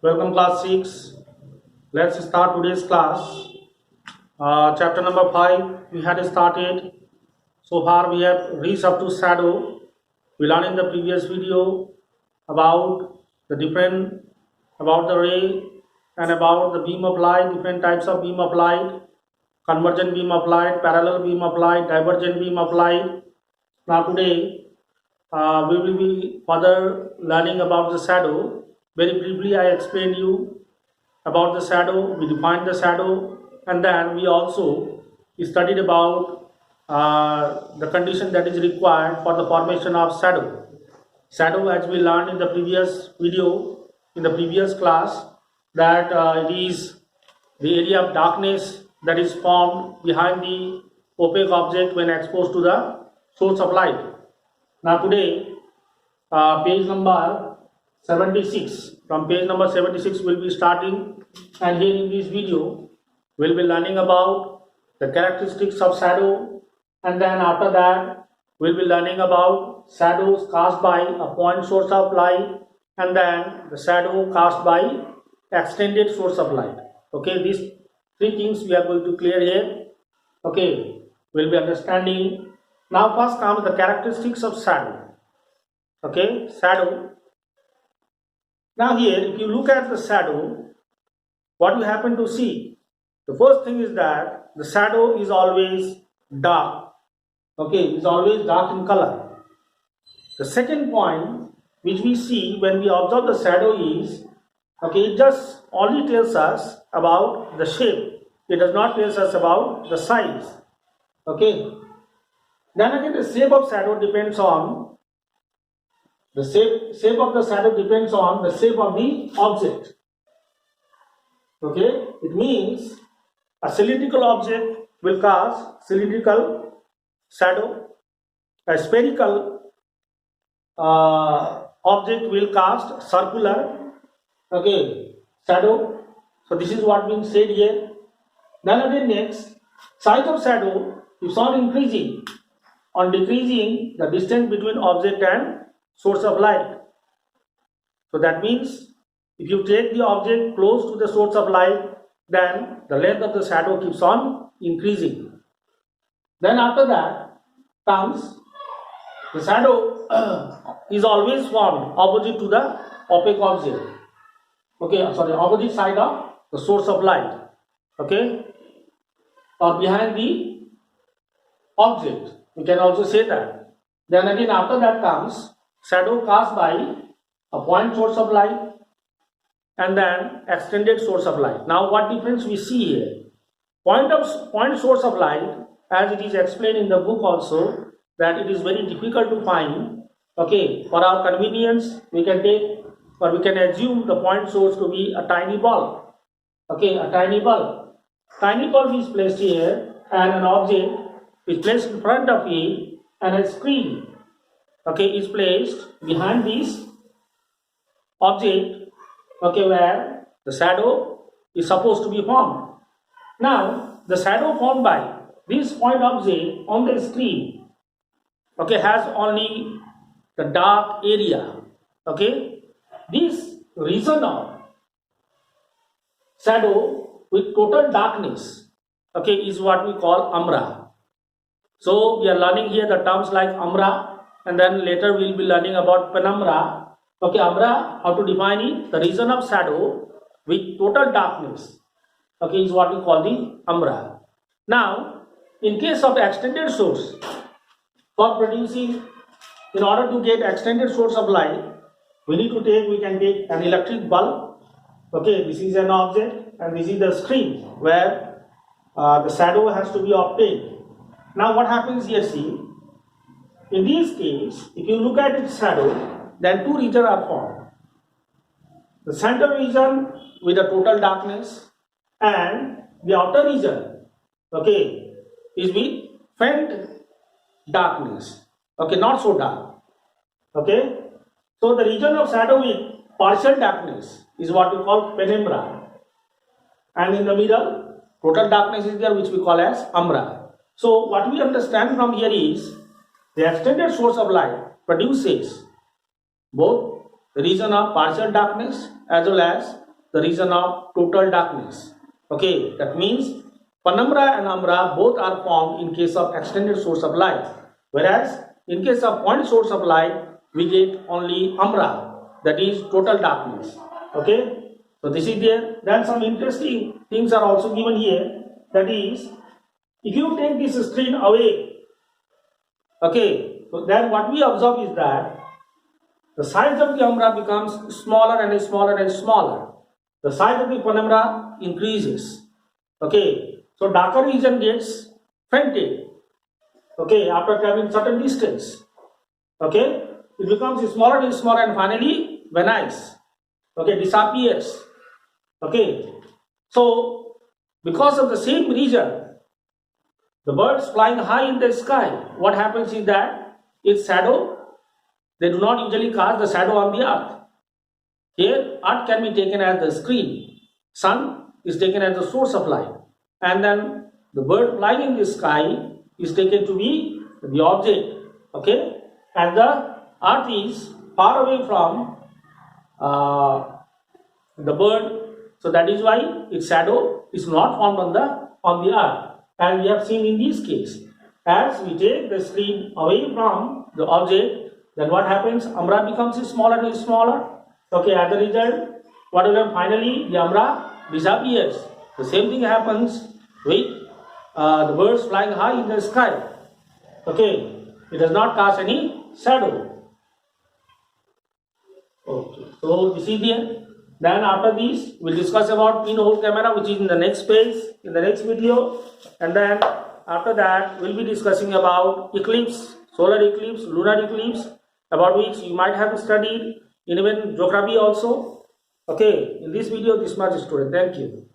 Welcome class 6. Let's start today's class. Chapter number 5 we had started. So far we have reached up to shadow. We learned in the previous video about the different, about the ray and about the beam of light, different types of beam of light, convergent beam of light, parallel beam of light, divergent beam of light. Now today we will be further learning about the shadow. Very briefly I explained you about the shadow, we defined the shadow, and then we also studied about the condition that is required for the formation of shadow. Shadow, as we learned in the previous video, in the previous class, that it is the area of darkness that is formed behind the opaque object when exposed to the source of light. Now today, page number 76. From page number 76 we'll be starting, and here in this video we'll be learning about the characteristics of shadow, and then after that we'll be learning about shadows cast by a point source of light, and then the shadow cast by extended source of light. Okay, these three things we are going to clear here. Okay, we'll be understanding. Now first comes the characteristics of shadow. Okay, shadow. Now here, if you look at the shadow, what you happen to see? The first thing is that the shadow is always dark. Okay, it's always dark in color. The second point which we see when we observe the shadow is, okay, it just only tells us about the shape. It does not tell us about the size. Okay. Then again, the shape of shadow depends on the shape of the shadow depends on the shape of the object. Okay, it means a cylindrical object will cast cylindrical shadow, a spherical object will cast circular, okay, shadow. So this is what being said here. Then again, next, size of shadow is on increasing, on decreasing the distance between object and source of light. So that means if you take the object close to the source of light, then the length of the shadow keeps on increasing. Then after that comes the shadow is always formed opposite to the opaque object. Okay, sorry, opposite side of the source of light. Okay, or behind the object. We can also say that. Then again, after that comes shadow cast by a point source of light and then extended source of light. Now what difference we see here? Point source of light, as it is explained in the book also, that it is very difficult to find. Okay, for our convenience we can take, or we can assume the point source to be a tiny bulb. Okay, a tiny bulb. Tiny bulb is placed here and an object is placed in front of it, and a screen, okay, is placed behind this object, okay, where the shadow is supposed to be formed. Now the shadow formed by this point object on the screen, okay, has only the dark area. Okay, this region of shadow with total darkness, okay, is what we call umbra. So we are learning here the terms like umbra, and then later we will be learning about penumbra. Okay, umbra, how to define it? The region of shadow with total darkness, okay, is what we call the umbra. Now, in case of extended source, for producing, in order to get extended source of light, we can take an electric bulb. Okay, this is an object and this is the screen where the shadow has to be obtained. Now what happens here, see, in this case, if you look at its shadow, then two regions are formed. The center region with the total darkness, and the outer region, okay, is with faint darkness. Okay, not so dark. Okay, so the region of shadow with partial darkness is what we call penumbra, and in the middle, total darkness is there, which we call as umbra. So what we understand from here is the extended source of light produces both the region of partial darkness as well as the region of total darkness. Okay, that means penumbra and umbra both are formed in case of extended source of light, whereas in case of point source of light we get only umbra, that is total darkness. Okay, so this is there. Then some interesting things are also given here, that is, if you take this screen away, okay, so then what we observe is that the size of the umbra becomes smaller and smaller and smaller. The size of the penumbra increases. Okay, so darker region gets fainted. Okay, after traveling certain distance. Okay, it becomes smaller and smaller and finally vanishes. Okay, disappears. Okay, so because of the same reason, the birds flying high in the sky, what happens is that its shadow, they do not usually cast the shadow on the earth. Here, earth can be taken as the screen, sun is taken as the source of light, and then the bird flying in the sky is taken to be the object. Okay, and the earth is far away from the bird, so that is why its shadow is not formed on the earth. And we have seen in this case, as we take the screen away from the object, then what happens? Umbra becomes smaller and smaller. Okay, as a result, what will happen? Finally, the umbra disappears. The same thing happens with the birds flying high in the sky. Okay, it does not cast any shadow. Okay, so this is there. Then after this, we'll discuss about pinhole camera, which is in the next page, in the next video. And then after that, we'll be discussing about eclipse, solar eclipse, lunar eclipse, about which you might have studied in even geography also. Okay, in this video, this much is student. Thank you.